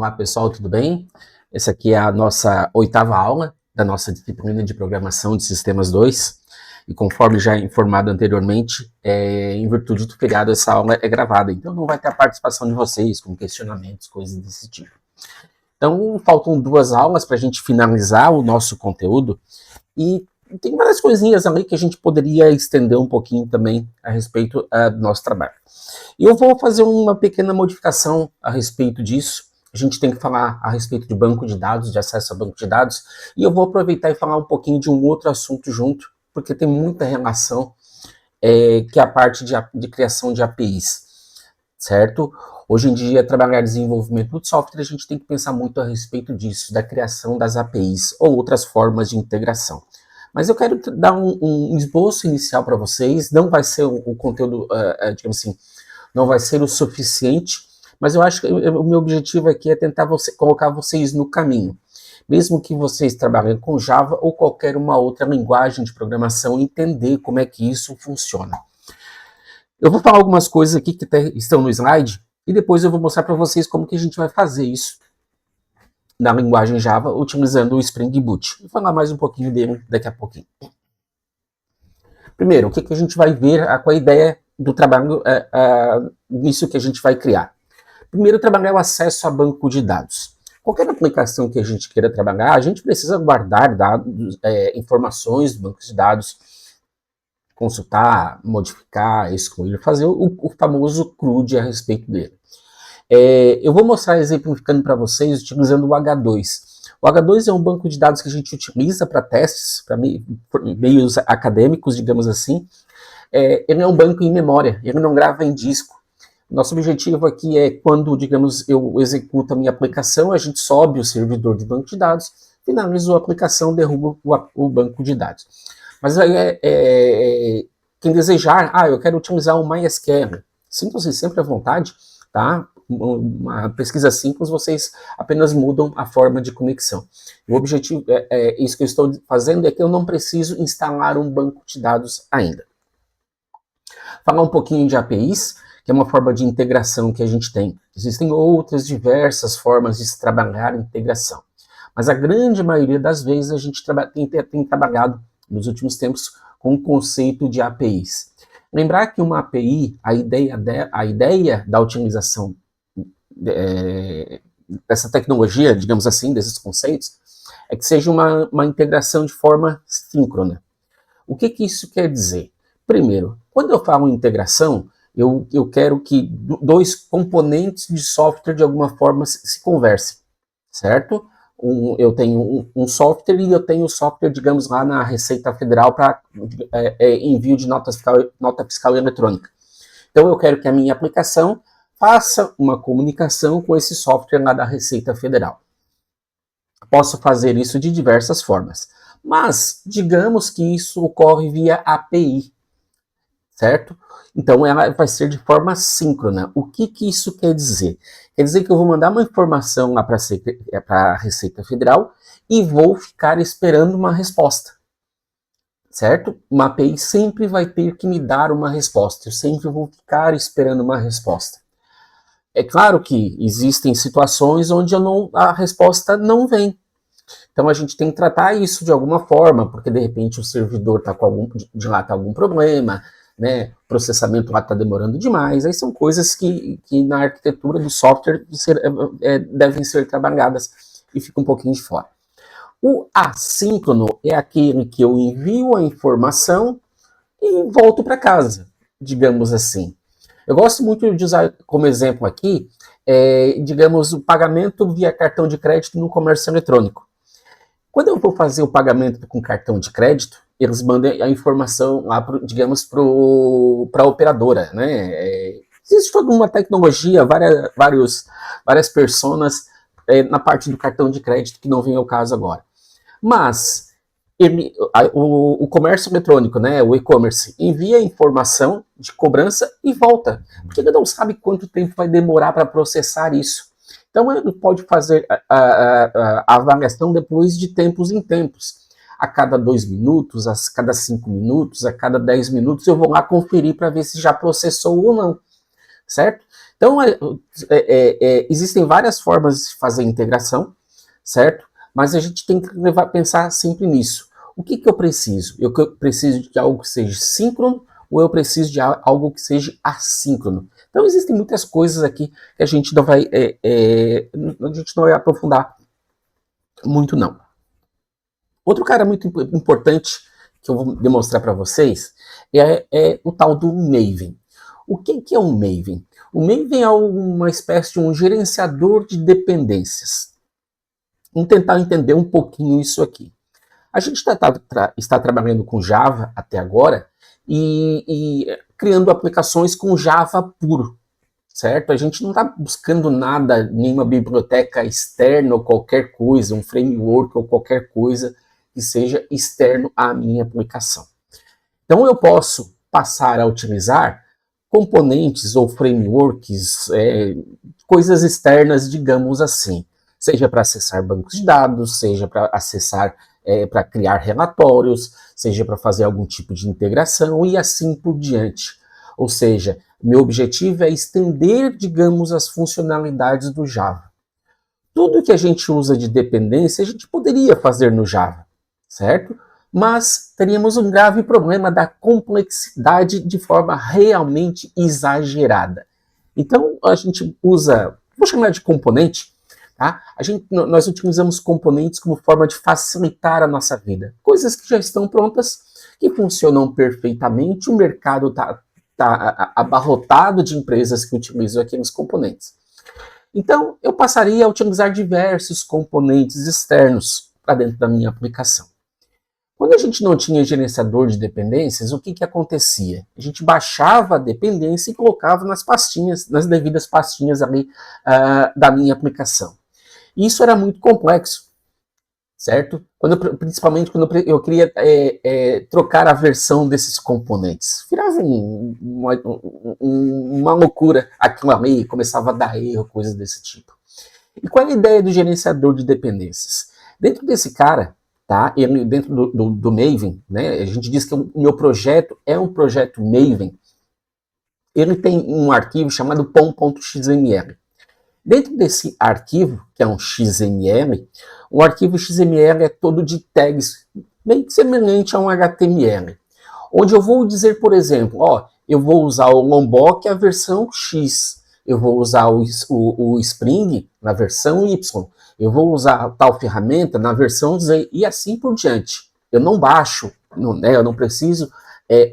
Olá pessoal, tudo bem? Essa aqui é a nossa 8ª aula da nossa disciplina de Programação de Sistemas 2. E conforme já informado anteriormente, em virtude do feriado, essa aula é gravada. Então não vai ter a participação de vocês com questionamentos, coisas desse tipo. Então faltam 2 aulas para a gente finalizar o nosso conteúdo. E tem várias coisinhas ali que a gente poderia estender um pouquinho também a respeito do nosso trabalho. E eu vou fazer uma pequena modificação a respeito disso. A gente tem que falar a respeito de banco de dados, de acesso a banco de dados, e eu vou aproveitar e falar um pouquinho de um outro assunto junto, porque tem muita relação, que é a parte de criação de APIs, certo? Hoje em dia, trabalhar desenvolvimento de software, a gente tem que pensar muito a respeito disso, da criação das APIs ou outras formas de integração. Mas eu quero dar um esboço inicial para vocês, não vai ser o conteúdo, digamos assim, não vai ser o suficiente, mas eu acho que o meu objetivo aqui é tentar colocar vocês no caminho. Mesmo que vocês trabalhem com Java ou qualquer uma outra linguagem de programação, entender como é que isso funciona. Eu vou falar algumas coisas aqui que estão no slide, e depois eu vou mostrar para vocês como que a gente vai fazer isso na linguagem Java, utilizando o Spring Boot. Vou falar mais um pouquinho dele daqui a pouquinho. Primeiro, o que a gente vai ver, qual a ideia do trabalho nisso que a gente vai criar. Primeiro, trabalhar o acesso a banco de dados. Qualquer aplicação que a gente queira trabalhar, a gente precisa guardar dados, informações do banco de dados, consultar, modificar, excluir, fazer o famoso CRUD a respeito dele. Eu vou mostrar exemplificando para vocês utilizando o H2. O H2 é um banco de dados que a gente utiliza para testes, para meios acadêmicos, digamos assim. Ele é um banco em memória, ele não grava em disco. Nosso objetivo aqui é quando, digamos, eu executo a minha aplicação, a gente sobe o servidor de banco de dados, finalizo a aplicação, derrubo o banco de dados. Mas aí quem desejar, eu quero utilizar o MySQL, sintam-se sempre à vontade, tá? Uma pesquisa simples, vocês apenas mudam a forma de conexão. O objetivo, isso que eu estou fazendo é que eu não preciso instalar um banco de dados ainda. Falar um pouquinho de APIs, que é uma forma de integração que a gente tem. Existem outras diversas formas de se trabalhar integração. Mas a grande maioria das vezes a gente tem trabalhado nos últimos tempos com o conceito de APIs. Lembrar que uma API, a ideia da utilização dessa tecnologia, digamos assim, desses conceitos, é que seja uma integração de forma síncrona. O que isso quer dizer? Primeiro, quando eu falo em integração, eu quero que 2 componentes de software de alguma forma se conversem, certo? Eu tenho um software e eu tenho o software, digamos, lá na Receita Federal para envio de nota fiscal eletrônica. Então eu quero que a minha aplicação faça uma comunicação com esse software lá da Receita Federal. Posso fazer isso de diversas formas, mas digamos que isso ocorre via API, certo? Então ela vai ser de forma síncrona. O que isso quer dizer? Quer dizer que eu vou mandar uma informação lá para a Receita Federal e vou ficar esperando uma resposta, certo? Uma API sempre vai ter que me dar uma resposta, eu sempre vou ficar esperando uma resposta. É claro que existem situações onde a resposta não vem. Então a gente tem que tratar isso de alguma forma, porque de repente o servidor está com algum problema, né? O processamento lá está demorando demais. Aí são coisas que na arquitetura do software devem ser trabalhadas e fica um pouquinho de fora. O assíncrono é aquele que eu envio a informação e volto para casa, digamos assim. Eu gosto muito de usar como exemplo aqui, digamos, o pagamento via cartão de crédito no comércio eletrônico. Quando eu vou fazer o pagamento com cartão de crédito, eles mandam a informação lá, digamos, para a operadora, né? Existe toda uma tecnologia, várias personas na parte do cartão de crédito, que não vem ao caso agora. Mas o comércio eletrônico, né, o e-commerce, envia a informação de cobrança e volta, porque ele não sabe quanto tempo vai demorar para processar isso. Então ele pode fazer a avaliação depois de tempos em tempos. A cada 2 minutos, a cada 5 minutos, a cada 10 minutos, eu vou lá conferir para ver se já processou ou não, certo? Então, existem várias formas de fazer integração, certo? Mas a gente tem que pensar sempre nisso. O que eu preciso? Eu preciso de algo que seja síncrono ou eu preciso de algo que seja assíncrono? Então, existem muitas coisas aqui que a gente não vai, a gente não vai aprofundar muito, não. Outro cara muito importante que eu vou demonstrar para vocês é o tal do Maven. O que é um Maven? O Maven é uma espécie de um gerenciador de dependências. Vamos tentar entender um pouquinho isso aqui. A gente está trabalhando com Java até agora e criando aplicações com Java puro, certo? A gente não está buscando nada, nenhuma biblioteca externa ou qualquer coisa, um framework ou qualquer coisa que seja externo à minha aplicação. Então eu posso passar a utilizar componentes ou frameworks, coisas externas, digamos assim, seja para acessar bancos de dados, seja para acessar, para criar relatórios, seja para fazer algum tipo de integração e assim por diante. Ou seja, meu objetivo é estender, digamos, as funcionalidades do Java. Tudo que a gente usa de dependência, a gente poderia fazer no Java, certo? Mas teríamos um grave problema da complexidade de forma realmente exagerada. Então, a gente usa, vou chamar de componente, tá? Nós utilizamos componentes como forma de facilitar a nossa vida. Coisas que já estão prontas, que funcionam perfeitamente, o mercado está abarrotado de empresas que utilizam aqueles componentes. Então, eu passaria a utilizar diversos componentes externos para dentro da minha aplicação. Quando a gente não tinha gerenciador de dependências, o que acontecia? A gente baixava a dependência e colocava nas pastinhas, nas devidas pastinhas ali da minha aplicação. E isso era muito complexo, certo? Principalmente quando eu queria trocar a versão desses componentes. Virava uma loucura aquilo ali, começava a dar erro, coisas desse tipo. E qual é a ideia do gerenciador de dependências? Dentro desse cara, tá? Dentro do Maven, né? A gente diz que o meu projeto é um projeto Maven. Ele tem um arquivo chamado pom.xml. Dentro desse arquivo, que é um XML, o arquivo XML é todo de tags, bem semelhante a um HTML. Onde eu vou dizer, por exemplo, eu vou usar o Lombok a versão X, eu vou usar o Spring na versão Y, eu vou usar tal ferramenta na versão Z e assim por diante. Eu não baixo, eu não preciso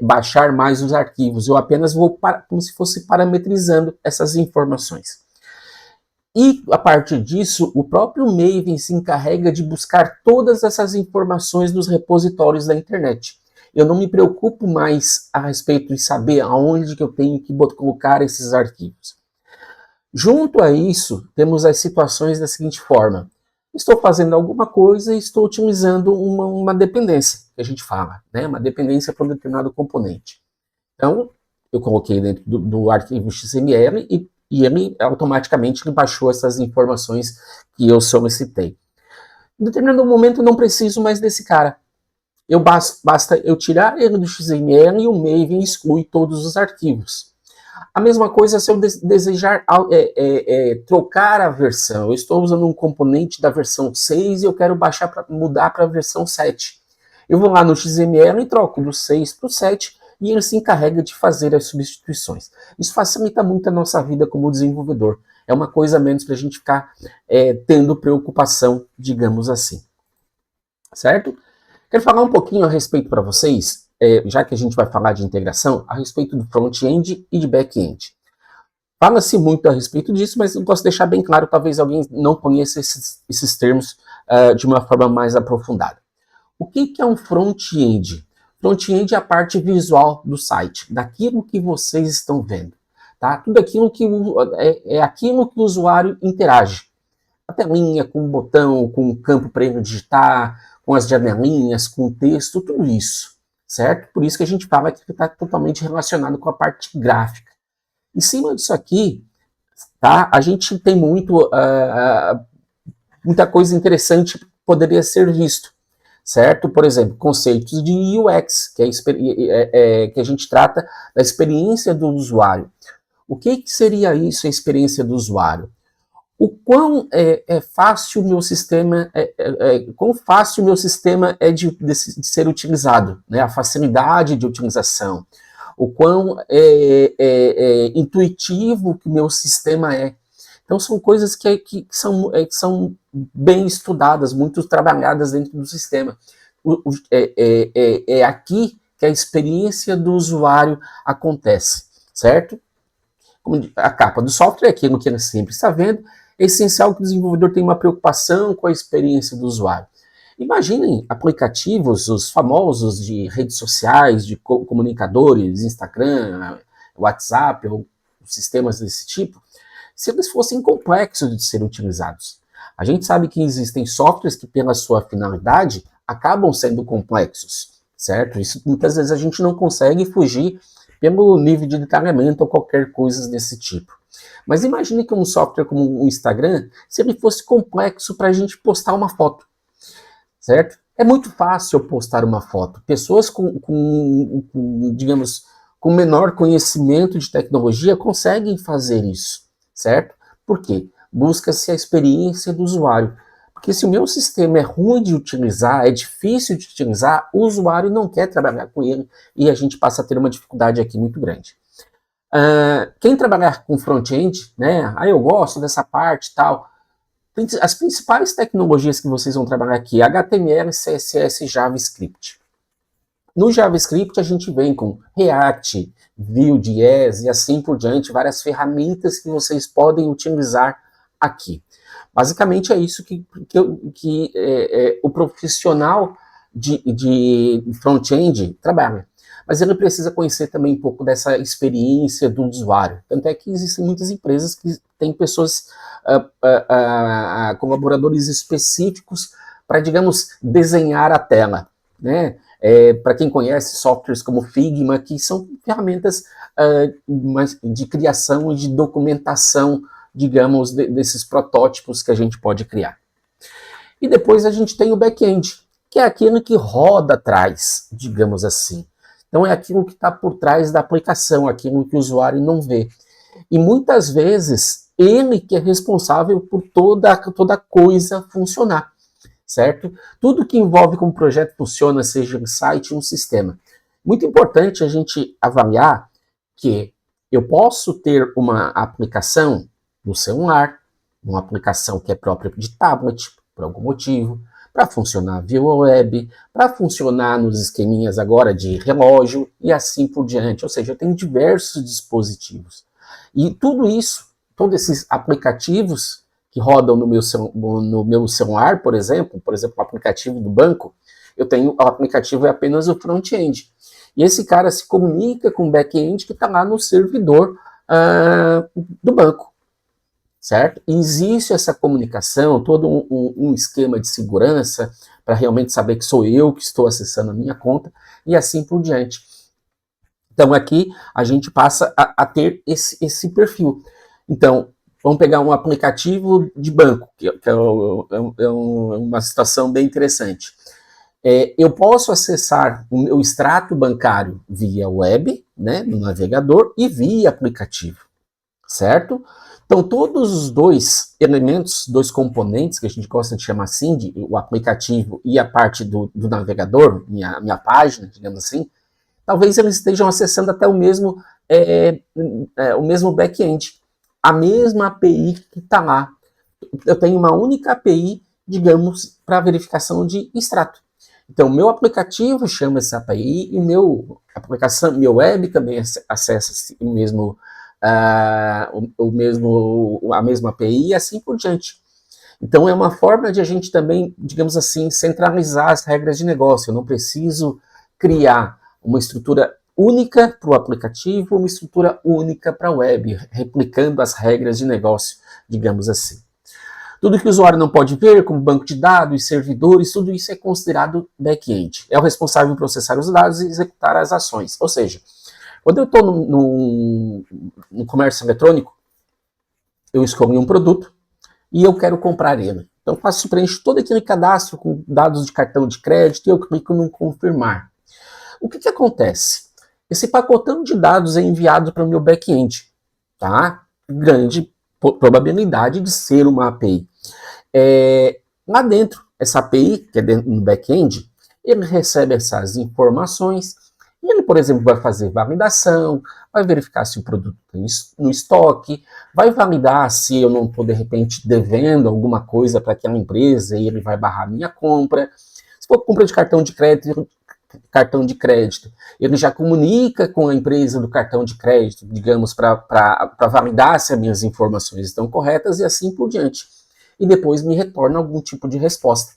baixar mais os arquivos, eu apenas vou como se fosse parametrizando essas informações. E, a partir disso, o próprio Maven se encarrega de buscar todas essas informações nos repositórios da internet. Eu não me preocupo mais a respeito de saber aonde que eu tenho que colocar esses arquivos. Junto a isso, temos as situações da seguinte forma. Estou fazendo alguma coisa e estou utilizando uma dependência, que a gente fala, né? Uma dependência para um determinado componente. Então, eu coloquei dentro do arquivo XML e ele automaticamente baixou essas informações que eu solicitei. Em determinado momento eu não preciso mais desse cara. Basta eu tirar ele do XML e o Maven exclui todos os arquivos. A mesma coisa se eu desejar trocar a versão. Eu estou usando um componente da versão 6 e eu quero mudar para a versão 7. Eu vou lá no XML e troco do 6 para o 7 e ele se encarrega de fazer as substituições. Isso facilita muito a nossa vida como desenvolvedor. É uma coisa a menos para a gente ficar tendo preocupação, digamos assim. Certo? Quero falar um pouquinho a respeito para vocês, já que a gente vai falar de integração, a respeito do front-end e de back-end. Fala-se muito a respeito disso, mas eu gosto de deixar bem claro, talvez alguém não conheça esses termos de uma forma mais aprofundada. O que é um front-end? Front-end é a parte visual do site, daquilo que vocês estão vendo. Tá? Tudo aquilo que aquilo que o usuário interage. A telinha, com o botão, com o campo para ele digitar, com as janelinhas, com o texto, tudo isso. Certo? Por isso que a gente fala que está totalmente relacionado com a parte gráfica. Em cima disso aqui, tá? A gente tem muita coisa interessante que poderia ser visto. Certo? Por exemplo, conceitos de UX, que a gente trata da experiência do usuário. O que seria isso, a experiência do usuário? O quão fácil o meu sistema quão fácil o meu sistema é de ser utilizado, né? A facilidade de utilização, o quão intuitivo que o meu sistema é. Então são coisas que são bem estudadas, muito trabalhadas dentro do sistema. É aqui que a experiência do usuário acontece, certo? A capa do software é aquilo que ele sempre está vendo. É essencial que o desenvolvedor tenha uma preocupação com a experiência do usuário. Imaginem aplicativos, os famosos de redes sociais, de comunicadores, Instagram, WhatsApp, ou sistemas desse tipo, se eles fossem complexos de serem utilizados. A gente sabe que existem softwares que, pela sua finalidade, acabam sendo complexos, certo? Isso muitas vezes a gente não consegue fugir pelo nível de detalhamento ou qualquer coisa desse tipo. Mas imagine que um software como o Instagram, se ele fosse complexo para a gente postar uma foto, certo? É muito fácil eu postar uma foto. Pessoas digamos, com menor conhecimento de tecnologia conseguem fazer isso, certo? Por quê? Busca-se a experiência do usuário. Porque se o meu sistema é ruim de utilizar, é difícil de utilizar, o usuário não quer trabalhar com ele e a gente passa a ter uma dificuldade aqui muito grande. Quem trabalhar com front-end, né? Eu gosto dessa parte e tal. As principais tecnologias que vocês vão trabalhar aqui, HTML, CSS, JavaScript. No JavaScript a gente vem com React, Vue.js e assim por diante, várias ferramentas que vocês podem utilizar aqui. Basicamente é isso que o profissional de front-end trabalha. Mas ele precisa conhecer também um pouco dessa experiência do usuário. Tanto é que existem muitas empresas que têm pessoas, colaboradores específicos para, digamos, desenhar a tela, né? Para quem conhece softwares como Figma, que são ferramentas de criação e de documentação, digamos, desses protótipos que a gente pode criar. E depois a gente tem o back-end, que é aquilo que roda atrás, digamos assim. Então é aquilo que está por trás da aplicação, aquilo que o usuário não vê. E muitas vezes ele que é responsável por toda coisa funcionar, certo? Tudo que envolve como o projeto funciona, seja um site ou um sistema. Muito importante a gente avaliar que eu posso ter uma aplicação no celular, uma aplicação que é própria de tablet, por algum motivo, para funcionar via web, para funcionar nos esqueminhas agora de relógio e assim por diante. Ou seja, eu tenho diversos dispositivos. E tudo isso, todos esses aplicativos que rodam no meu celular, por exemplo, o aplicativo do banco, eu tenho o aplicativo é apenas o front-end. E esse cara se comunica com o back-end que está lá no servidor do banco. Certo? E existe essa comunicação, todo um esquema de segurança para realmente saber que sou eu que estou acessando a minha conta e assim por diante. Então aqui a gente passa a ter esse perfil. Então, vamos pegar um aplicativo de banco, que é uma situação bem interessante. Eu posso acessar o meu extrato bancário via web, né, no navegador, e via aplicativo, certo? Então, todos os dois elementos, dois componentes, que a gente gosta de chamar assim, o aplicativo e a parte do navegador, minha página, digamos assim, talvez eles estejam acessando até o mesmo back-end, a mesma API que está lá. Eu tenho uma única API, digamos, para verificação de extrato. Então, meu aplicativo chama essa API e meu web também acessa o mesmo a mesma API e assim por diante. Então é uma forma de a gente também, digamos assim, centralizar as regras de negócio. Eu não preciso criar uma estrutura única para o aplicativo, uma estrutura única para a web, replicando as regras de negócio, digamos assim. Tudo que o usuário não pode ver, como banco de dados, servidores, tudo isso é considerado back-end. É o responsável por processar os dados e executar as ações. Ou seja, quando eu estou no comércio eletrônico, eu escolho um produto e eu quero comprar ele. Então eu preencho todo aquele cadastro com dados de cartão de crédito e eu clico no confirmar. O que acontece? Esse pacotão de dados é enviado para o meu back-end. tá? Grande probabilidade de ser uma API. Lá dentro, essa API, que é dentro do back-end, ele recebe essas informações e ele, por exemplo, vai fazer validação, vai verificar se o produto tem no estoque, vai validar se eu não estou, de repente, devendo alguma coisa para aquela empresa e ele vai barrar minha compra. Se for compra de cartão de crédito, ele já comunica com a empresa do cartão de crédito, digamos, para validar se as minhas informações estão corretas e assim por diante. E depois me retorna algum tipo de resposta,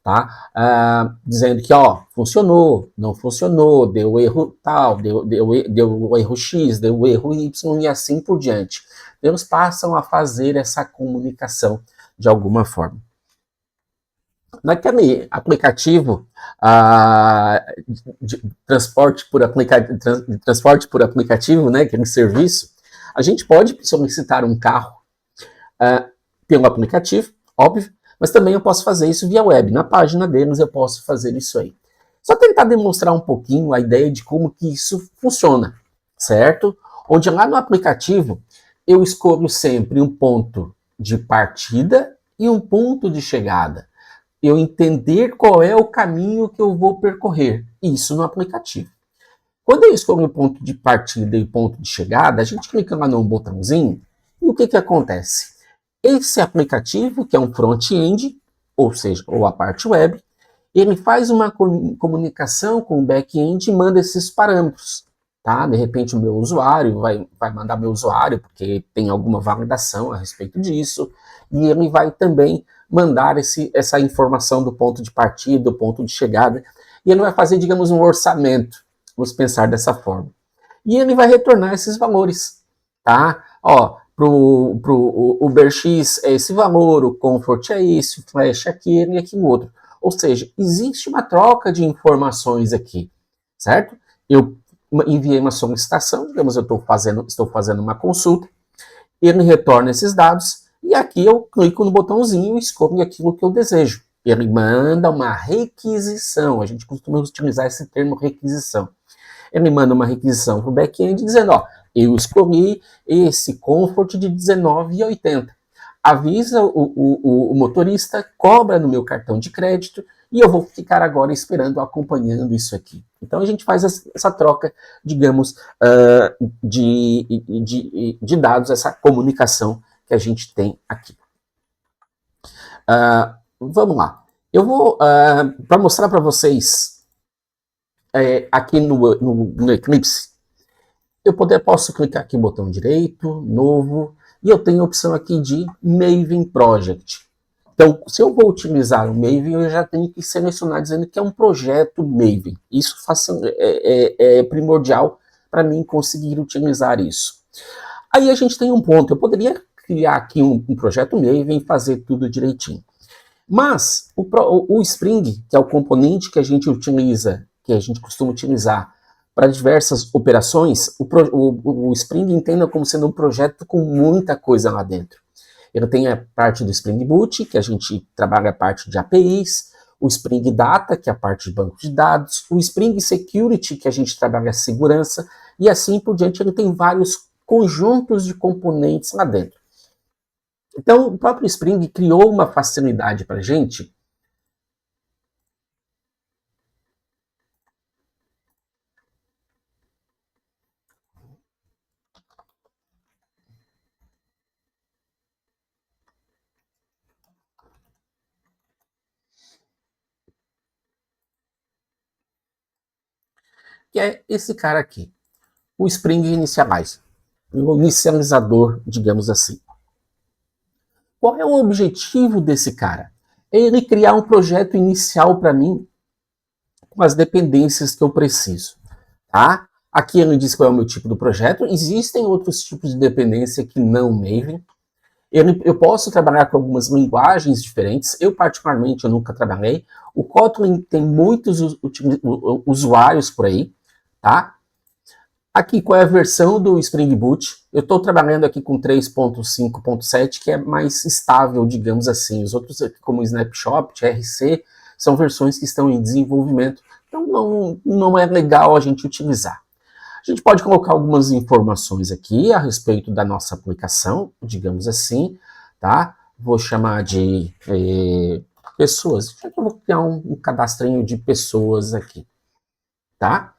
tá? Dizendo que, ó, funcionou, não funcionou, deu erro tal, deu erro X, deu erro Y e assim por diante. Eles passam a fazer essa comunicação de alguma forma. Naquele aplicativo de transporte por aplicativo, né, aquele serviço, a gente pode solicitar um carro pelo aplicativo, óbvio, mas também eu posso fazer isso via web. Na página deles eu posso fazer isso aí. Só tentar demonstrar um pouquinho a ideia de como que isso funciona, certo? Onde lá no aplicativo eu escolho sempre um ponto de partida e um ponto de chegada. Eu entender qual é o caminho que eu vou percorrer. Isso no aplicativo. Quando eu escolho o ponto de partida e o ponto de chegada, a gente clica lá no botãozinho e o que acontece? Esse aplicativo, que é um front-end, ou seja, ou a parte web, ele faz uma comunicação com o back-end e manda esses parâmetros. Tá? De repente o meu usuário vai mandar meu usuário, porque tem alguma validação a respeito disso, e ele vai também mandar essa informação do ponto de partida, do ponto de chegada, e ele vai fazer, digamos, um orçamento, vamos pensar dessa forma. E ele vai retornar esses valores, tá? Ó, pro UberX é esse valor, o Comfort é esse, o Flash é aquele e aquilo outro. Ou seja, existe uma troca de informações aqui, certo? Eu enviei uma solicitação, digamos, eu estou fazendo uma consulta, ele retorna esses dados, e aqui eu clico no botãozinho e escolho aquilo que eu desejo. Ele manda uma requisição, a gente costuma utilizar esse termo requisição. Ele manda uma requisição para o back-end dizendo, ó, eu escolhi esse Comfort de R$19,80. Avisa o motorista, cobra no meu cartão de crédito e eu vou ficar agora esperando, acompanhando isso aqui. Então a gente faz essa troca, digamos, de dados, essa comunicação que a gente tem aqui. Vamos lá. Eu vou, para mostrar para vocês, aqui no Eclipse, eu posso clicar aqui no botão direito, novo, e eu tenho a opção aqui de Maven Project. Então, se eu vou utilizar o Maven, eu já tenho que selecionar dizendo que é um projeto Maven. Isso é primordial para mim conseguir utilizar isso. Aí a gente tem um ponto, eu poderia criar aqui um projeto Maven e fazer tudo direitinho. Mas o Spring, que é o componente que a gente utiliza, que a gente costuma utilizar para diversas operações, o Spring entenda como sendo um projeto com muita coisa lá dentro. Ele tem a parte do Spring Boot, que a gente trabalha a parte de APIs, o Spring Data, que é a parte de banco de dados, o Spring Security, que a gente trabalha a segurança, e assim por diante. Ele tem vários conjuntos de componentes lá dentro. Então, o próprio Spring criou uma facilidade para a gente que é esse cara aqui, o Spring Initialize, o inicializador, digamos assim. Qual é o objetivo desse cara? É ele criar um projeto inicial para mim com as dependências que eu preciso, tá? Aqui ele diz qual é o meu tipo do projeto. Existem outros tipos de dependência que não Maven. Eu posso trabalhar com algumas linguagens diferentes. Eu, particularmente, eu nunca trabalhei. O Kotlin tem muitos usuários por aí, tá? Aqui, qual é a versão do Spring Boot? Eu estou trabalhando aqui com 3.5.7, que é mais estável, digamos assim. Os outros, como o Snapshot, RC, são versões que estão em desenvolvimento. Então, não é legal a gente utilizar. A gente pode colocar algumas informações aqui a respeito da nossa aplicação, digamos assim, tá? Vou chamar de pessoas. Eu vou criar um cadastrinho de pessoas aqui, tá?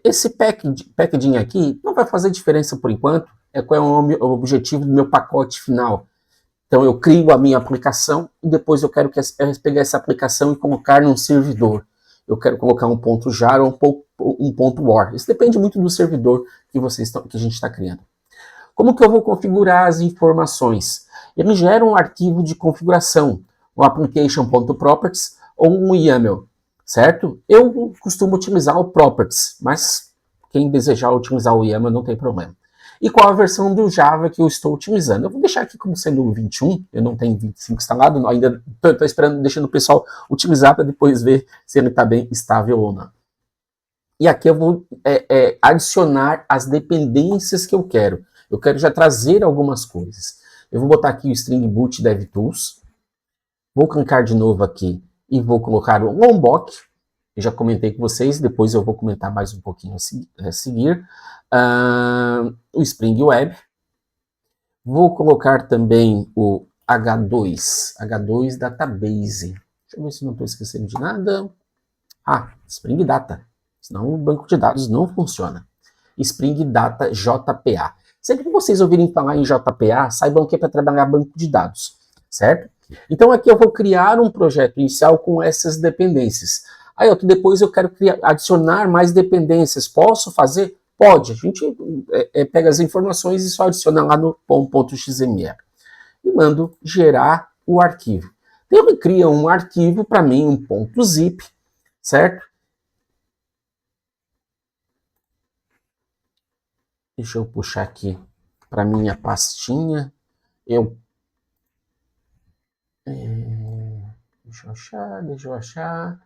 Esse packaging aqui não vai fazer diferença por enquanto. Qual é o objetivo do meu pacote final? Então eu crio a minha aplicação e depois eu quero pegar essa aplicação e colocar num servidor. Eu quero colocar um ponto .jar ou um ponto .war. Isso depende muito do servidor que a gente está criando. Como que eu vou configurar as informações? Ele gera um arquivo de configuração, um application.properties ou um YAML, certo? Eu costumo utilizar o properties, mas quem desejar utilizar o YAML não tem problema. E qual a versão do Java que eu estou utilizando? Eu vou deixar aqui como sendo o 21, eu não tenho 25 instalado, ainda estou esperando, deixando o pessoal utilizar para depois ver se ele está bem estável ou não. E aqui eu vou adicionar as dependências que eu quero. Eu quero já trazer algumas coisas. Eu vou botar aqui o Spring Boot DevTools, vou clicar de novo aqui e vou colocar o Lombok. Eu já comentei com vocês, depois eu vou comentar mais um pouquinho a seguir. O Spring Web. Vou colocar também o H2 Database. Deixa eu ver se não estou esquecendo de nada. Spring Data. Senão o banco de dados não funciona. Spring Data JPA. Sempre que vocês ouvirem falar em JPA, saibam que é para trabalhar banco de dados, certo? Então aqui eu vou criar um projeto inicial com essas dependências. Aí depois eu quero adicionar mais dependências. Posso fazer? Pode. A gente pega as informações e só adiciona lá no pom.xml. E mando gerar o arquivo. Então ele cria um arquivo para mim, um .zip, certo? Deixa eu puxar aqui para minha pastinha. Deixa eu achar.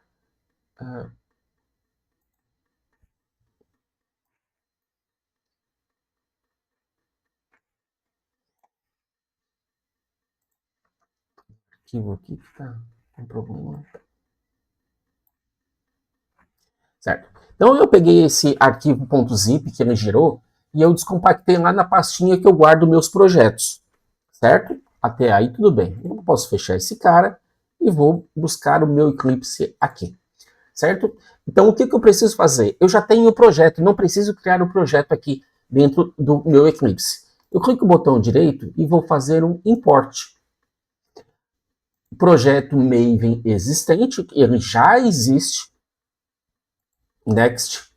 Arquivo aqui que tá com problema. Certo. Então eu peguei esse arquivo .zip que ele gerou e eu descompactei lá na pastinha que eu guardo meus projetos. Certo? Até aí tudo bem. Eu posso fechar esse cara e vou buscar o meu Eclipse aqui. Certo? Então o que eu preciso fazer? Eu já tenho o projeto, não preciso criar o projeto aqui dentro do meu Eclipse. Eu clico no botão direito e vou fazer um import. Projeto Maven existente, ele já existe. Next.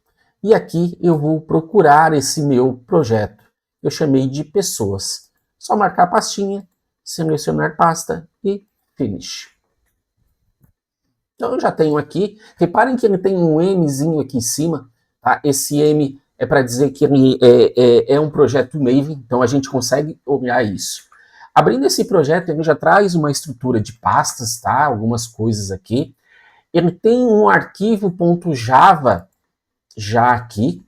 E aqui eu vou procurar esse meu projeto. Eu chamei de pessoas. Só marcar a pastinha, selecionar pasta e finish. Então eu já tenho aqui. Reparem que ele tem um Mzinho aqui em cima. Tá? Esse M é para dizer que ele é um projeto Maven. Então a gente consegue olhar isso. Abrindo esse projeto, ele já traz uma estrutura de pastas, tá? Algumas coisas aqui. Ele tem um arquivo .java já aqui,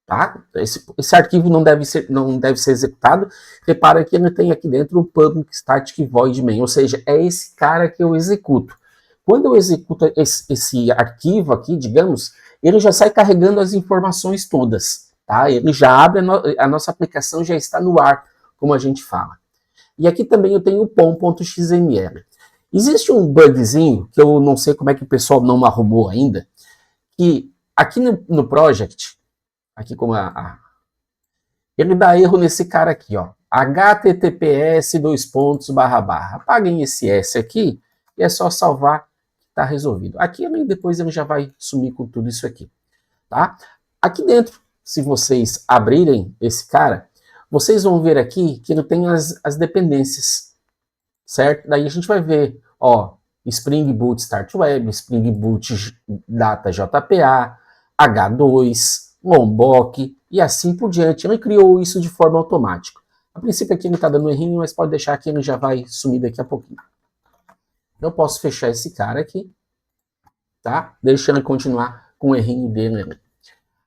tá? Esse arquivo não deve ser executado. Repara que ele tem aqui dentro um public static void main, ou seja, é esse cara que eu executo. Quando eu executo esse arquivo aqui, digamos, ele já sai carregando as informações todas, tá? Ele já abre, a nossa aplicação já está no ar, como a gente fala. E aqui também eu tenho o pom.xml. Existe um bugzinho, que eu não sei como é que o pessoal não arrumou ainda, que aqui no project, aqui como ele dá erro nesse cara aqui, ó, https://. Apaguem esse S aqui e é só salvar, tá resolvido. Aqui depois ele já vai sumir com tudo isso aqui, tá? Aqui dentro, se vocês abrirem esse cara, vocês vão ver aqui que ele tem as dependências, certo? Daí a gente vai ver, ó, Spring Boot Start Web, Spring Boot Data JPA, H2, Lombok e assim por diante. Ele criou isso de forma automática. A princípio aqui ele está dando um errinho, mas pode deixar que ele já vai sumir daqui a pouquinho. Eu posso fechar esse cara aqui, tá? Deixa ele continuar com o errinho dele.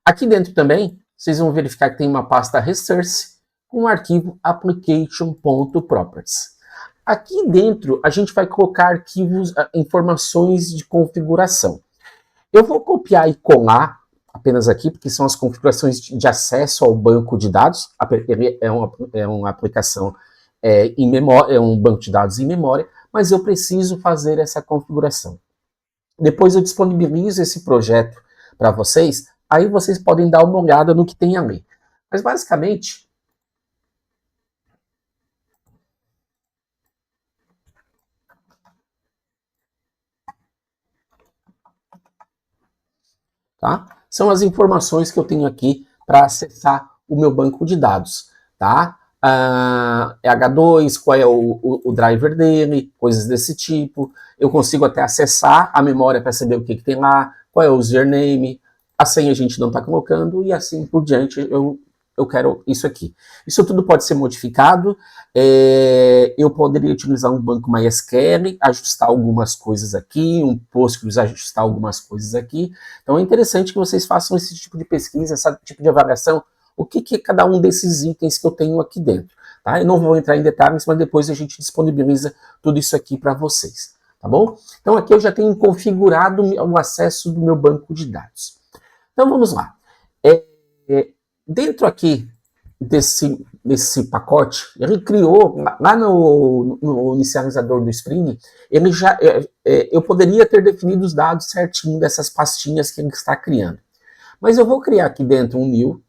Aqui dentro também, vocês vão verificar que tem uma pasta resource com o arquivo application.properties. Aqui dentro, a gente vai colocar arquivos, informações de configuração. Eu vou copiar e colar apenas aqui, porque são as configurações de acesso ao banco de dados. Ele é uma aplicação em memória, é um banco de dados em memória, mas eu preciso fazer essa configuração. Depois eu disponibilizo esse projeto para vocês, aí vocês podem dar uma olhada no que tem ali. Mas basicamente, tá? São as informações que eu tenho aqui para acessar o meu banco de dados, tá? H2, qual é o driver dele, coisas desse tipo. Eu consigo até acessar a memória para saber o que tem lá, qual é o username, a senha a gente não está colocando e assim por diante. Eu quero isso aqui. Isso tudo pode ser modificado. Eu poderia utilizar um banco MySQL, ajustar algumas coisas aqui, um Postgres, ajustar algumas coisas aqui. Então é interessante que vocês façam esse tipo de pesquisa, esse tipo de avaliação. O que é cada um desses itens que eu tenho aqui dentro? Tá? Eu não vou entrar em detalhes, mas depois a gente disponibiliza tudo isso aqui para vocês. Tá bom? Então aqui eu já tenho configurado o acesso do meu banco de dados. Então vamos lá. Dentro aqui desse pacote, ele criou, lá no inicializador do Spring, ele já, eu poderia ter definido os dados certinho dessas pastinhas que ele está criando. Mas eu vou criar aqui dentro um new,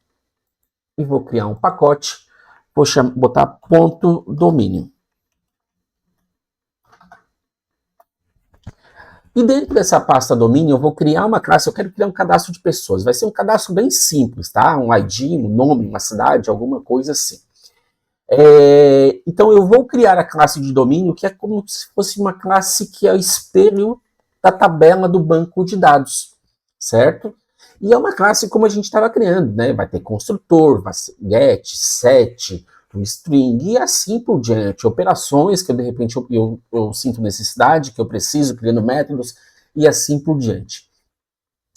e vou criar um pacote, vou botar ponto domínio. E dentro dessa pasta domínio, eu vou criar uma classe, eu quero criar um cadastro de pessoas. Vai ser um cadastro bem simples, tá? Um ID, um nome, uma cidade, alguma coisa assim. Então eu vou criar a classe de domínio, que é como se fosse uma classe que é o espelho da tabela do banco de dados, certo? E é uma classe como a gente estava criando, né? Vai ter construtor, vai ser get, set, string e assim por diante. Operações que de repente eu sinto necessidade, que eu preciso, criando métodos e assim por diante.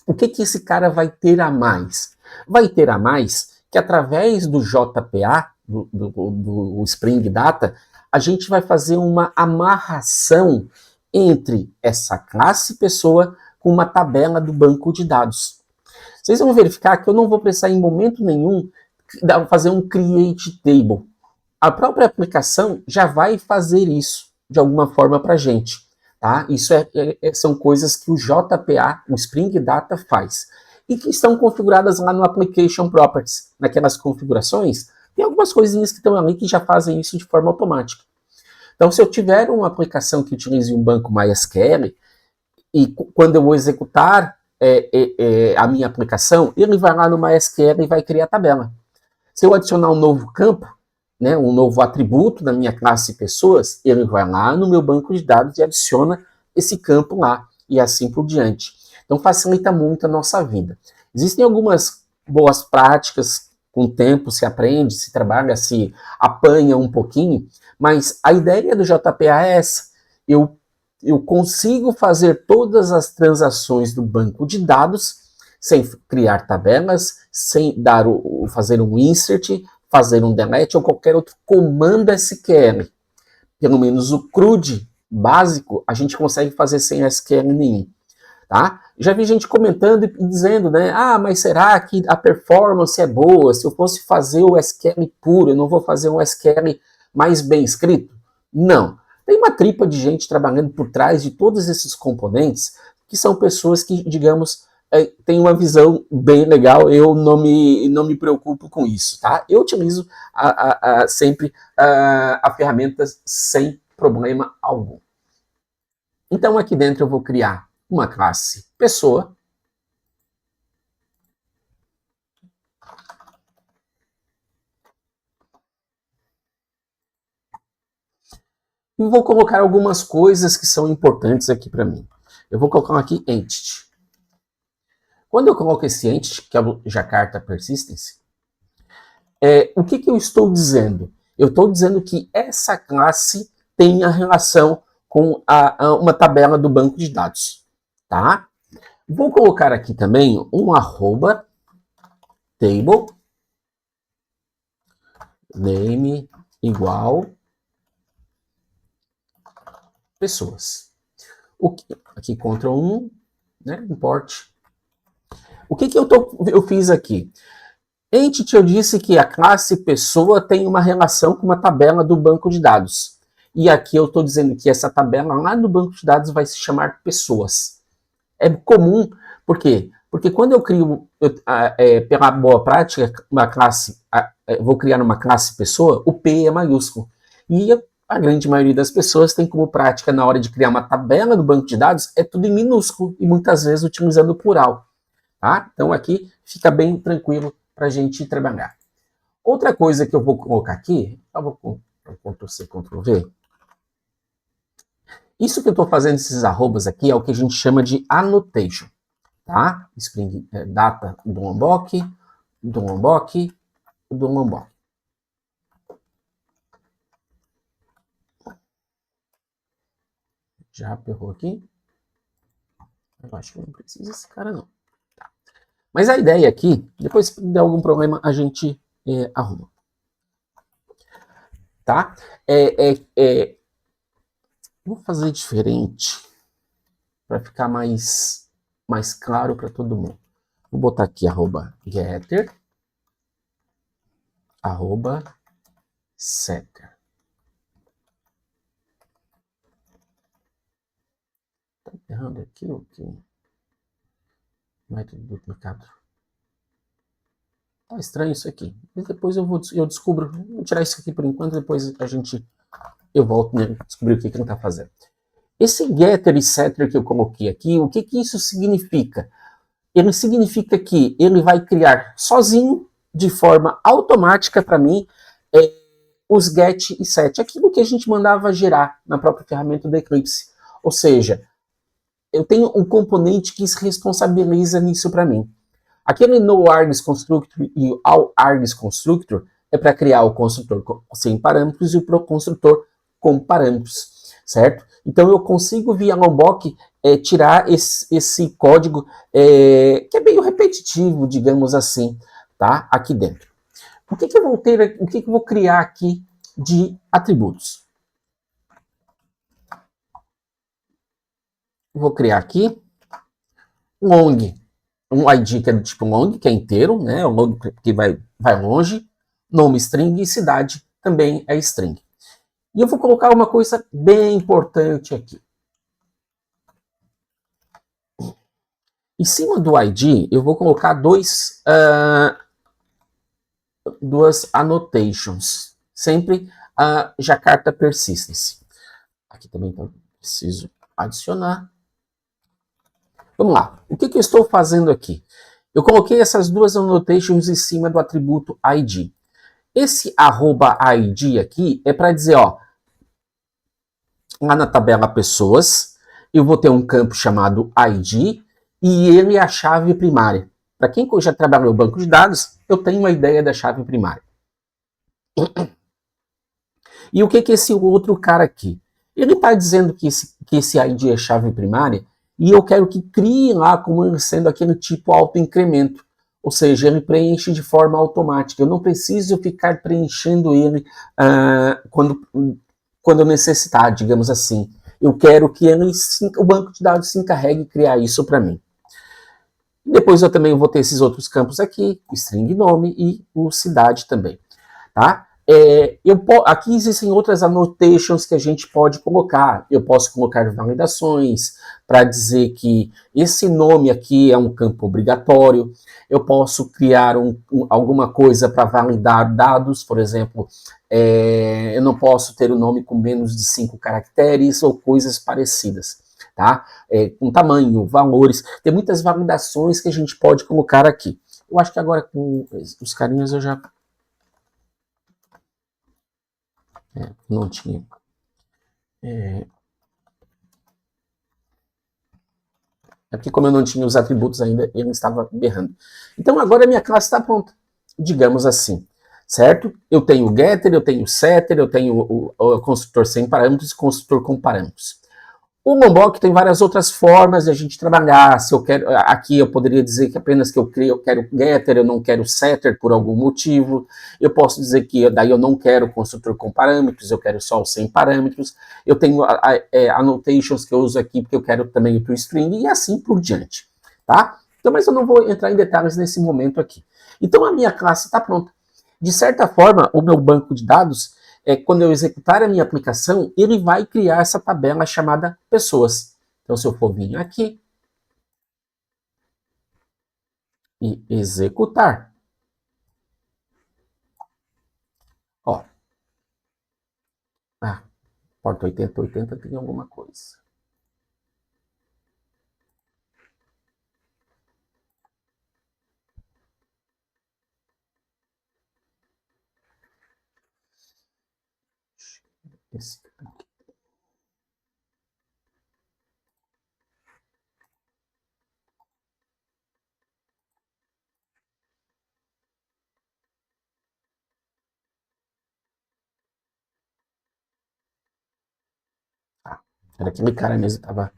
O que esse cara vai ter a mais? Vai ter a mais que através do JPA, do Spring Data, a gente vai fazer uma amarração entre essa classe pessoa com uma tabela do banco de dados. Vocês vão verificar que eu não vou precisar em momento nenhum fazer um create table. A própria aplicação já vai fazer isso de alguma forma para a gente. Tá? Isso são coisas que o JPA, o Spring Data, faz. E que estão configuradas lá no Application Properties. Naquelas configurações, tem algumas coisinhas que estão ali que já fazem isso de forma automática. Então, se eu tiver uma aplicação que utilize um banco MySQL, e quando eu vou executar a minha aplicação, ele vai lá no MySQL e vai criar a tabela. Se eu adicionar um novo campo, né, um novo atributo na minha classe pessoas, ele vai lá no meu banco de dados e adiciona esse campo lá, e assim por diante. Então facilita muito a nossa vida. Existem algumas boas práticas, com o tempo se aprende, se trabalha, se apanha um pouquinho, mas a ideia do JPA é essa. Eu consigo fazer todas as transações do banco de dados sem criar tabelas, sem fazer um insert, fazer um delete ou qualquer outro comando SQL. Pelo menos o CRUD básico a gente consegue fazer sem SQL nenhum. Tá? Já vi gente comentando e dizendo, né? Ah, mas será que a performance é boa? Se eu fosse fazer o SQL puro, eu não vou fazer um SQL mais bem escrito? Não. Tem uma tripa de gente trabalhando por trás de todos esses componentes, que são pessoas que, digamos, têm uma visão bem legal. Eu não me preocupo com isso, tá? Eu utilizo sempre a ferramenta sem problema algum. Então, aqui dentro eu vou criar uma classe pessoa. E vou colocar algumas coisas que são importantes aqui para mim. Eu vou colocar aqui entity. Quando eu coloco esse entity, que é o Jakarta Persistence, o que eu estou dizendo? Eu estou dizendo que essa classe tem a relação com uma tabela do banco de dados. Tá? Vou colocar aqui também um arroba table name igual pessoas. Aqui Ctrl 1, né, import. O que eu fiz aqui? Entity, eu disse que a classe pessoa tem uma relação com uma tabela do banco de dados. E aqui eu estou dizendo que essa tabela lá no banco de dados vai se chamar pessoas. É comum, por quê? Porque quando eu crio, pela boa prática, uma classe, vou criar uma classe pessoa, o P é maiúsculo. E a grande maioria das pessoas tem como prática, na hora de criar uma tabela do banco de dados, é tudo em minúsculo, e muitas vezes utilizando o plural. Tá? Então aqui fica bem tranquilo para a gente trabalhar. Outra coisa que eu vou colocar aqui, eu vou com Ctrl+C, Ctrl+V. Isso que eu estou fazendo, esses arrobas aqui, é o que a gente chama de annotation. Tá? Spring data do Lombok. Já aperrou aqui? Eu acho que não precisa desse cara não. Tá. Mas a ideia aqui, depois se der algum problema, a gente arruma. Tá? Vou fazer diferente para ficar mais claro para todo mundo. Vou botar aqui @getter, @setter. Tá errando aqui o que? Não é tudo duplicado. Tá estranho isso aqui. Mas depois eu descubro. Vou tirar isso aqui por enquanto, depois eu volto e descobrir o que ele está fazendo. Esse getter e setter que eu coloquei aqui, o que isso significa? Ele significa que ele vai criar sozinho, de forma automática para mim, os get e set, aquilo que a gente mandava gerar na própria ferramenta do Eclipse. Ou seja, eu tenho um componente que se responsabiliza nisso para mim. Aquele noArgsConstructor e o allArgsConstructor é para criar o construtor sem parâmetros e o construtor com parâmetros, certo? Então eu consigo via Lombok tirar esse código que é meio repetitivo, digamos assim, tá? Aqui dentro. O que eu vou ter? O que eu vou criar aqui de atributos? Vou criar aqui long, um ID que é do tipo long, que é inteiro, né? O long que vai longe, nome string e cidade também é string. E eu vou colocar uma coisa bem importante aqui. Em cima do ID, eu vou colocar duas annotations. Sempre a Jakarta Persistence. Aqui também preciso adicionar. Vamos lá. O que eu estou fazendo aqui? Eu coloquei essas duas annotations em cima do atributo ID. Esse @ID aqui é para dizer, ó, lá na tabela pessoas, eu vou ter um campo chamado ID e ele é a chave primária. Para quem já trabalhou no banco de dados, eu tenho uma ideia da chave primária. E o que é esse outro cara aqui? Ele está dizendo que esse ID é chave primária e eu quero que crie lá como ele sendo aquele tipo autoincremento. Ou seja, ele preenche de forma automática. Eu não preciso ficar preenchendo ele quando eu necessitar, digamos assim. Eu quero que o banco de dados se encarregue de criar isso para mim. Depois eu também vou ter esses outros campos aqui, string nome e o cidade também, tá? Aqui existem outras annotations que a gente pode colocar. Eu posso colocar validações para dizer que esse nome aqui é um campo obrigatório. Eu posso criar alguma coisa para validar dados, por exemplo, eu não posso ter o nome com menos de 5 caracteres ou coisas parecidas, tá? Com tamanho, valores, tem muitas validações que a gente pode colocar aqui. Eu acho que agora com os carinhos eu já... não tinha. É porque como eu não tinha os atributos ainda, ele estava berrando. Então agora a minha classe está pronta, digamos assim, certo? Eu tenho o getter, eu tenho o setter, eu tenho o construtor sem parâmetros e construtor com parâmetros. O Lombok tem várias outras formas de a gente trabalhar. Se eu quero, aqui eu poderia dizer que apenas que eu quero getter, eu não quero setter por algum motivo. Eu posso dizer que daí eu não quero construtor com parâmetros, eu quero só o sem parâmetros. Eu tenho annotations que eu uso aqui porque eu quero também o toString e assim por diante, tá? Então, mas eu não vou entrar em detalhes nesse momento aqui. Então, a minha classe está pronta. De certa forma, o meu banco de dados, quando eu executar a minha aplicação, ele vai criar essa tabela chamada pessoas. Então, se eu for vir aqui e executar, ó, porta 8080 tem alguma coisa. Esse aqui. Era aquele cara mesmo que estava.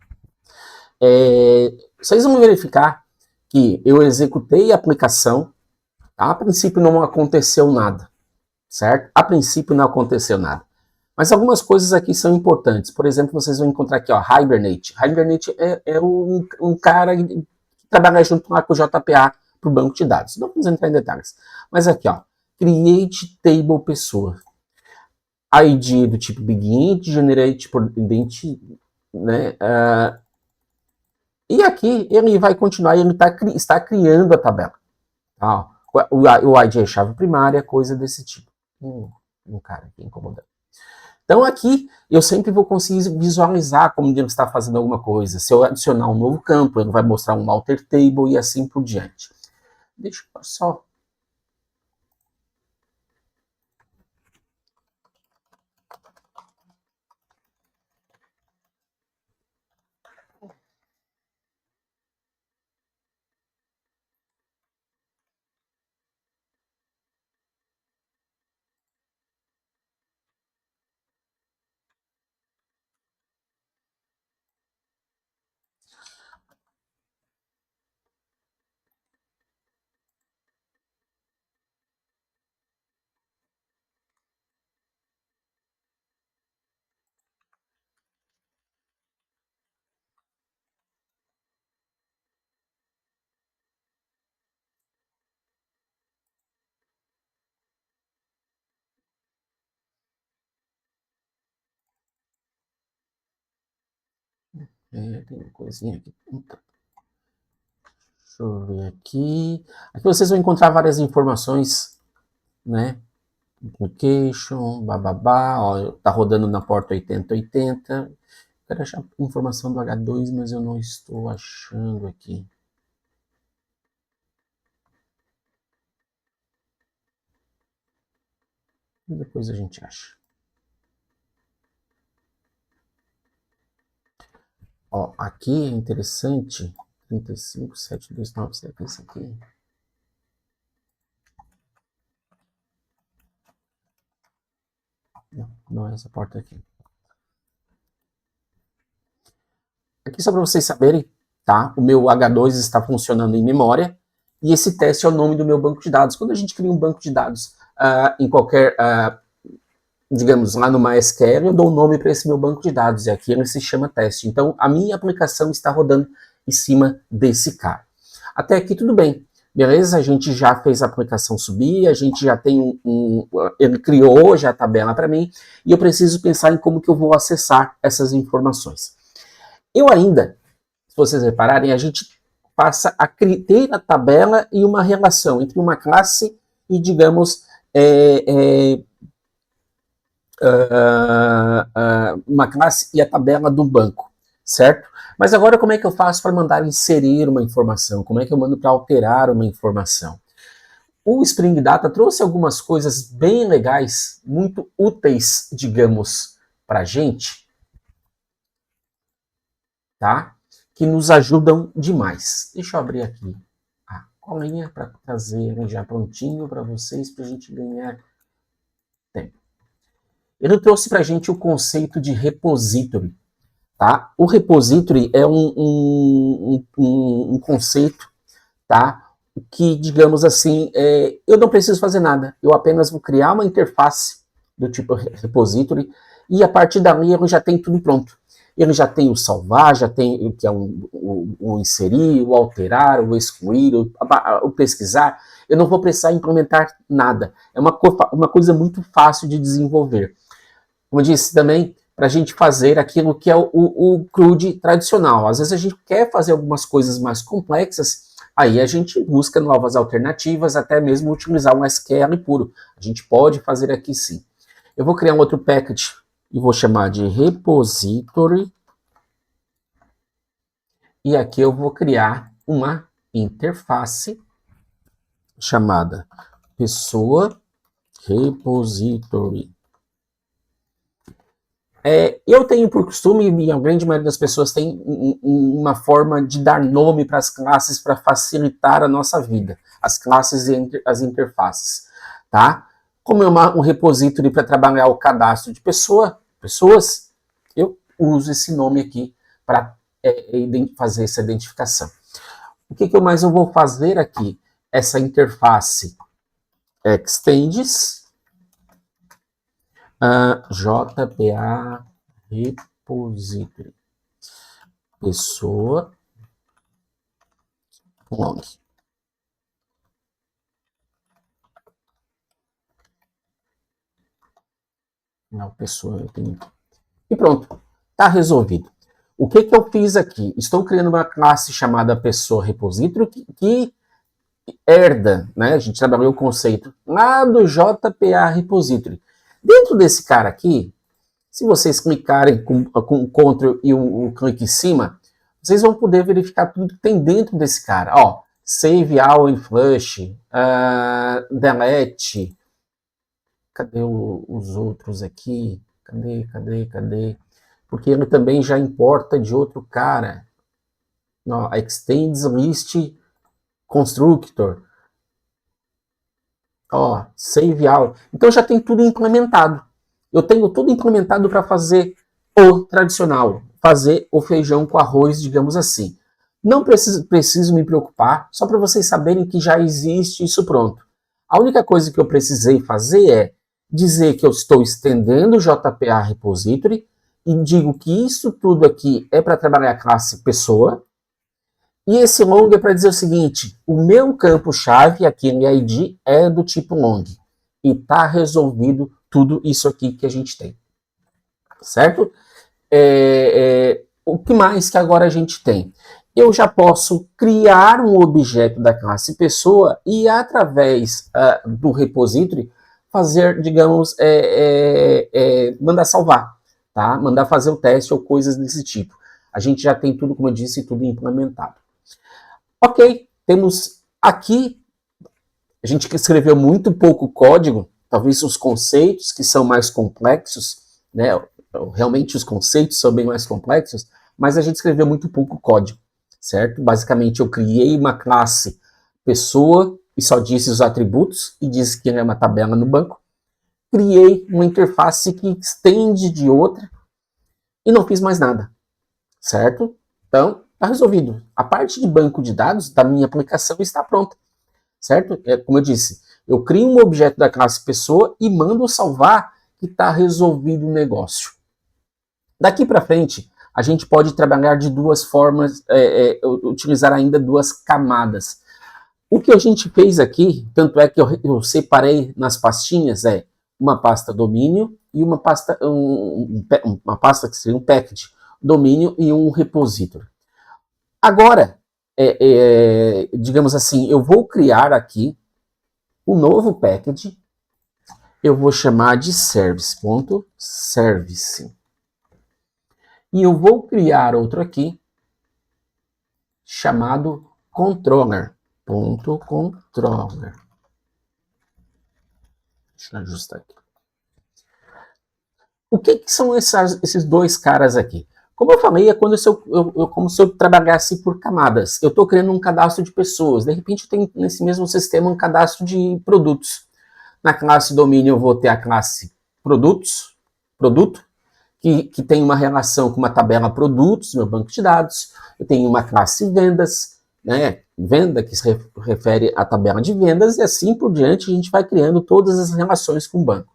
Vocês vão verificar que eu executei a aplicação. A princípio não aconteceu nada, certo? A princípio não aconteceu nada. Mas algumas coisas aqui são importantes. Por exemplo, vocês vão encontrar aqui, ó, Hibernate. Hibernate é um cara que trabalha junto lá com o JPA para o banco de dados. Não vamos entrar em detalhes. Mas aqui, ó, Create Table Pessoa. ID do tipo Begin, Generate por Ident, né? E aqui ele vai continuar, ele está criando a tabela. Tá? O ID é chave primária, coisa desse tipo. Um cara aqui incomodando. Então aqui eu sempre vou conseguir visualizar como ele está fazendo alguma coisa. Se eu adicionar um novo campo, ele vai mostrar um alter table e assim por diante. Deixa eu só... tem uma coisinha aqui. Deixa eu ver aqui. Aqui vocês vão encontrar várias informações, né? Application, bababá, ó, tá rodando na porta 8080. Quero achar informação do H2, mas eu não estou achando aqui. E depois a gente acha. Ó, aqui é interessante. 35729, será que é isso aqui? Não, não é essa porta aqui. Aqui só para vocês saberem, tá? O meu H2 está funcionando em memória e esse teste é o nome do meu banco de dados. Quando a gente cria um banco de dados em qualquer, digamos, lá no MySQL, eu dou um nome para esse meu banco de dados e aqui ele se chama teste. Então, a minha aplicação está rodando em cima desse cara. Até aqui tudo bem. Beleza? A gente já fez a aplicação subir, a gente já tem ele criou já a tabela para mim e eu preciso pensar em como que eu vou acessar essas informações. Eu ainda, se vocês repararem, a gente passa a ter a tabela e uma relação entre uma classe e, digamos, uma classe e a tabela do banco, certo? Mas agora como é que eu faço para mandar inserir uma informação? Como é que eu mando para alterar uma informação? O Spring Data trouxe algumas coisas bem legais, muito úteis, digamos, para a gente, tá? Que nos ajudam demais. Deixa eu abrir aqui a colinha para trazer já prontinho para vocês, para a gente ganhar tempo. Ele trouxe para a gente o conceito de repository. Tá? O repository é um conceito, tá? Que, digamos assim, eu não preciso fazer nada. Eu apenas vou criar uma interface do tipo repository e a partir dali eu já tenho tudo pronto. Ele já tem o salvar, já tem o que é o inserir, o alterar, o excluir, o pesquisar. Eu não vou precisar implementar nada. É uma coisa muito fácil de desenvolver. Como eu disse também, para a gente fazer aquilo que é o CRUD tradicional. Às vezes a gente quer fazer algumas coisas mais complexas, aí a gente busca novas alternativas, até mesmo utilizar um SQL puro. A gente pode fazer aqui sim. Eu vou criar um outro package e vou chamar de repository. E aqui eu vou criar uma interface chamada pessoa repository. Eu tenho por costume, e a grande maioria das pessoas tem uma forma de dar nome para as classes para facilitar a nossa vida, as classes e as interfaces, tá? Como é um repository para trabalhar o cadastro de pessoas, eu uso esse nome aqui para fazer essa identificação. O que mais eu vou fazer aqui? Essa interface extends JPA repository pessoa long. Não, pessoa eu tenho. E pronto, está resolvido. O que eu fiz aqui? Estou criando uma classe chamada pessoa repository que herda, né? A gente trabalhou o conceito lá do JPA repository. Dentro desse cara aqui, se vocês clicarem com o Ctrl e o clique em cima, vocês vão poder verificar tudo que tem dentro desse cara. Ó, save all and flush, delete. Cadê os outros aqui? Cadê? Porque ele também já importa de outro cara. Ó, extends list constructor. Ó, save all. Então já tem tudo implementado. Eu tenho tudo implementado para fazer o tradicional, fazer o feijão com arroz, digamos assim. Não preciso me preocupar, só para vocês saberem que já existe isso pronto. A única coisa que eu precisei fazer é dizer que eu estou estendendo o JPA repository e digo que isso tudo aqui é para trabalhar a classe pessoa. E esse long é para dizer o seguinte, o meu campo-chave aqui no ID é do tipo long. E está resolvido tudo isso aqui que a gente tem. Certo? O que mais que agora a gente tem? Eu já posso criar um objeto da classe pessoa e através do repository fazer, digamos, mandar salvar, tá? Mandar fazer o teste ou coisas desse tipo. A gente já tem tudo, como eu disse, tudo implementado. Ok, temos aqui, a gente escreveu muito pouco código, talvez os conceitos que são mais complexos, né? Realmente os conceitos são bem mais complexos, mas a gente escreveu muito pouco código, certo? Basicamente eu criei uma classe pessoa e só disse os atributos e disse que é uma tabela no banco. Criei uma interface que extende de outra e não fiz mais nada, certo? Então, está resolvido. A parte de banco de dados da minha aplicação está pronta, certo? Como eu disse, eu crio um objeto da classe pessoa e mando salvar que está resolvido o negócio. Daqui para frente, a gente pode trabalhar de duas formas, utilizar ainda duas camadas. O que a gente fez aqui, tanto é que eu separei nas pastinhas, uma pasta domínio e uma pasta, uma pasta que seria um package, domínio e um repository. Agora, digamos assim, eu vou criar aqui um novo package, eu vou chamar de service.service. E eu vou criar outro aqui, chamado controller.controller. Deixa eu ajustar aqui. O que são esses dois caras aqui? Como eu falei, é como se eu trabalhasse por camadas. Eu estou criando um cadastro de pessoas. De repente, tem nesse mesmo sistema um cadastro de produtos. Na classe domínio, eu vou ter a classe produto, que tem uma relação com uma tabela produtos, meu banco de dados. Eu tenho uma classe vendas, né? Venda, que se refere à tabela de vendas, e assim por diante a gente vai criando todas as relações com o banco.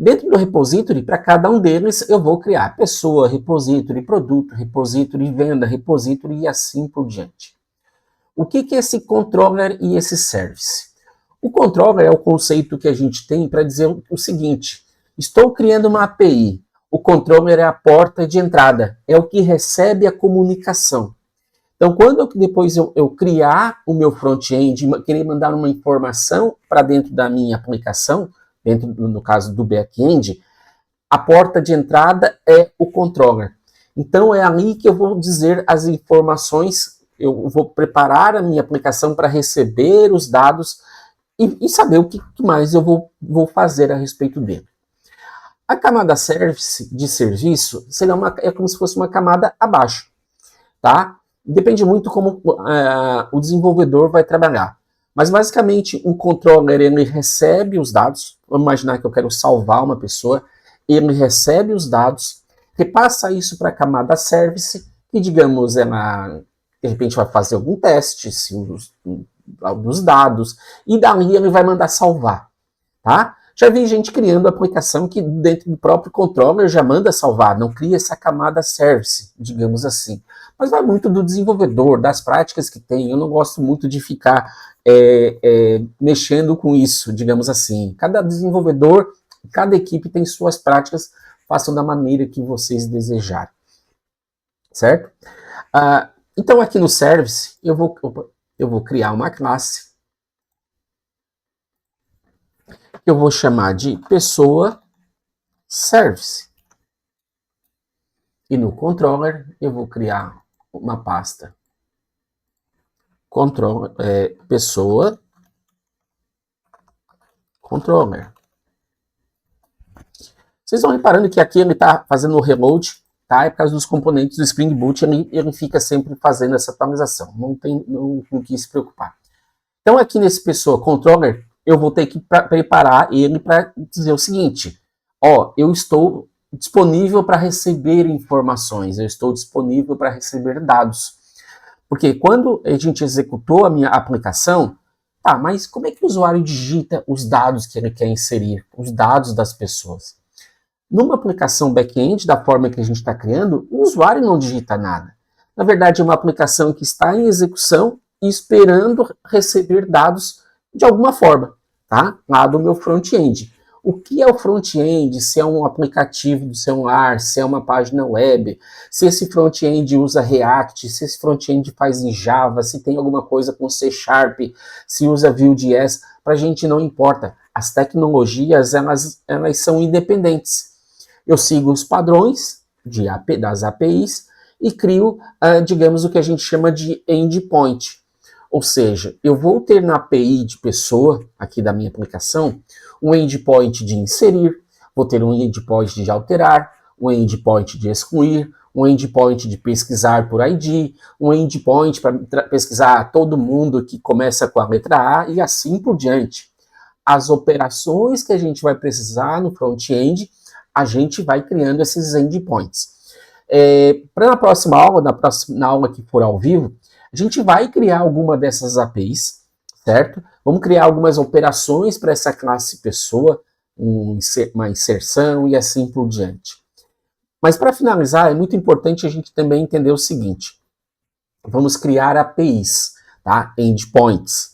Dentro do repository, para cada um deles, eu vou criar pessoa, repository, produto, repository, venda, repository e assim por diante. O que é esse controller e esse service? O controller é o conceito que a gente tem para dizer o seguinte: estou criando uma API. O controller é a porta de entrada, é o que recebe a comunicação. Então, quando depois eu criar o meu front-end, querer mandar uma informação para dentro da minha aplicação, dentro, no caso do back-end, a porta de entrada é o controller. Então, é ali que eu vou dizer as informações, eu vou preparar a minha aplicação para receber os dados e saber o que mais eu vou fazer a respeito dele. A camada service, de serviço, é como se fosse uma camada abaixo, tá? Depende muito como o desenvolvedor vai trabalhar. Mas, basicamente, o controller, ele recebe os dados. Vamos imaginar que eu quero salvar uma pessoa. Ele recebe os dados, repassa isso para a camada service, que, digamos, ela, de repente, vai fazer algum teste dos dados, e dali ele vai mandar salvar, tá? Já vi gente criando aplicação que dentro do próprio controller já manda salvar, não cria essa camada service, digamos assim. Mas vai muito do desenvolvedor, das práticas que tem. Eu não gosto muito de ficar mexendo com isso, digamos assim. Cada desenvolvedor, cada equipe tem suas práticas, façam da maneira que vocês desejarem. Certo? Então aqui no service, eu vou criar uma classe que eu vou chamar de pessoa service. E no controller eu vou criar uma pasta pessoa controller. Vocês vão reparando que aqui ele está fazendo o reload, tá? É por causa dos componentes do Spring Boot, ele fica sempre fazendo essa atualização. Não tem que se preocupar. Então aqui nesse pessoa controller, eu vou ter que preparar ele para dizer o seguinte: ó, eu estou disponível para receber informações, eu estou disponível para receber dados. Porque quando a gente executou a minha aplicação, tá, mas como é que o usuário digita os dados que ele quer inserir, os dados das pessoas? Numa aplicação back-end, da forma que a gente está criando, o usuário não digita nada. Na verdade, é uma aplicação que está em execução e esperando receber dados de alguma forma, tá? Lá do meu front-end. O que é o front-end? Se é um aplicativo do celular, se é uma página web, se esse front-end usa React, se esse front-end faz em Java, se tem alguma coisa com C#, se usa Vue.js, para a gente não importa. As tecnologias, elas são independentes. Eu sigo os padrões das APIs e crio, digamos, o que a gente chama de endpoint. Ou seja, eu vou ter na API de pessoa, aqui da minha aplicação, um endpoint de inserir, vou ter um endpoint de alterar, um endpoint de excluir, um endpoint de pesquisar por ID, um endpoint para pesquisar todo mundo que começa com a letra A e assim por diante. As operações que a gente vai precisar no front-end, a gente vai criando esses endpoints. Para na próxima aula, na aula que for ao vivo, a gente vai criar alguma dessas APIs, certo? Vamos criar algumas operações para essa classe pessoa, uma inserção e assim por diante. Mas para finalizar, é muito importante a gente também entender o seguinte: vamos criar APIs, tá? Endpoints.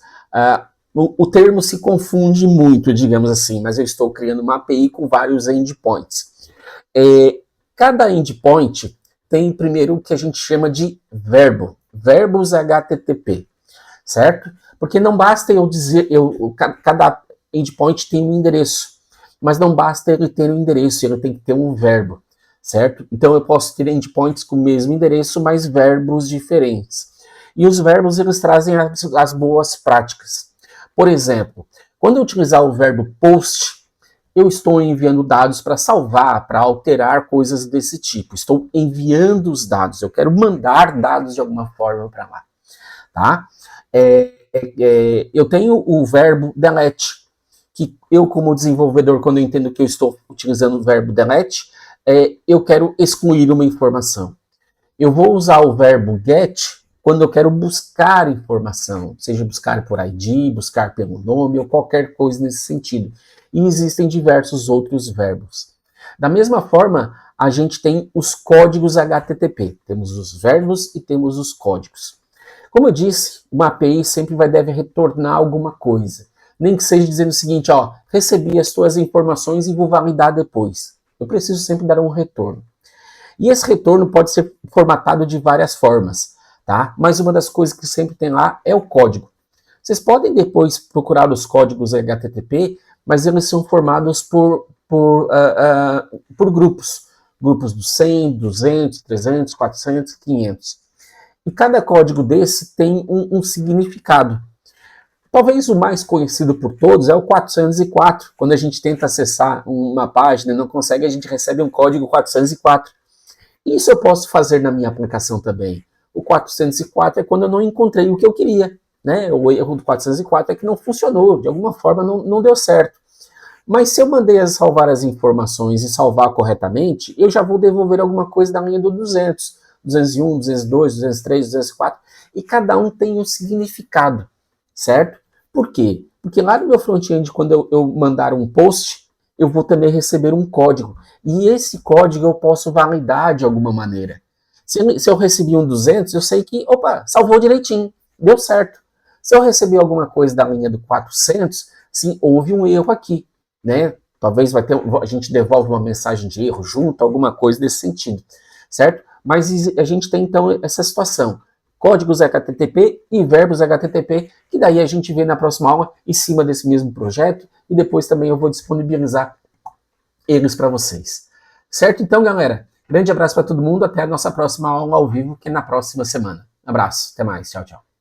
O termo se confunde muito, digamos assim, mas eu estou criando uma API com vários endpoints. Cada endpoint tem primeiro o que a gente chama de verbo, verbos HTTP, certo? Porque não basta eu dizer, cada endpoint tem um endereço, mas não basta ele ter um endereço, ele tem que ter um verbo, certo? Então eu posso ter endpoints com o mesmo endereço, mas verbos diferentes. E os verbos, eles trazem as boas práticas. Por exemplo, quando eu utilizar o verbo post, eu estou enviando dados para salvar, para alterar coisas desse tipo. Estou enviando os dados, eu quero mandar dados de alguma forma para lá, tá? Eu tenho o verbo delete, que eu, como desenvolvedor, quando eu entendo que eu estou utilizando o verbo delete, eu quero excluir uma informação. Eu vou usar o verbo get quando eu quero buscar informação, seja buscar por ID, buscar pelo nome ou qualquer coisa nesse sentido. e existem diversos outros verbos. Da mesma forma, a gente tem os códigos HTTP. Temos os verbos e temos os códigos. Como eu disse, uma API sempre deve retornar alguma coisa. Nem que seja dizendo o seguinte, ó, recebi as tuas informações e vou validar depois. Eu preciso sempre dar um retorno. E esse retorno pode ser formatado de várias formas, tá? Mas uma das coisas que sempre tem lá é o código. Vocês podem depois procurar os códigos HTTP, mas eles são formados por grupos. Grupos dos 100, 200, 300, 400, 500. E cada código desse tem um significado. Talvez o mais conhecido por todos é o 404. Quando a gente tenta acessar uma página e não consegue, a gente recebe um código 404. Isso eu posso fazer na minha aplicação também. O 404 é quando eu não encontrei o que eu queria. Né? O erro do 404 é que não funcionou, de alguma forma não deu certo. Mas se eu mandei salvar as informações e salvar corretamente, eu já vou devolver alguma coisa da linha do 200. 201, 202, 203, 204, e cada um tem um significado, certo? Por quê? Porque lá no meu front-end, quando eu mandar um post, eu vou também receber um código, e esse código eu posso validar de alguma maneira. Se eu recebi um 200, eu sei que, opa, salvou direitinho, deu certo. Se eu recebi alguma coisa da linha do 400, sim, houve um erro aqui, né? Talvez a gente devolve uma mensagem de erro junto, alguma coisa desse sentido, certo? Mas a gente tem então essa situação, códigos HTTP e verbos HTTP, que daí a gente vê na próxima aula em cima desse mesmo projeto, e depois também eu vou disponibilizar eles para vocês. Certo? Então, galera, grande abraço para todo mundo, até a nossa próxima aula ao vivo, que é na próxima semana. Abraço, até mais, tchau, tchau.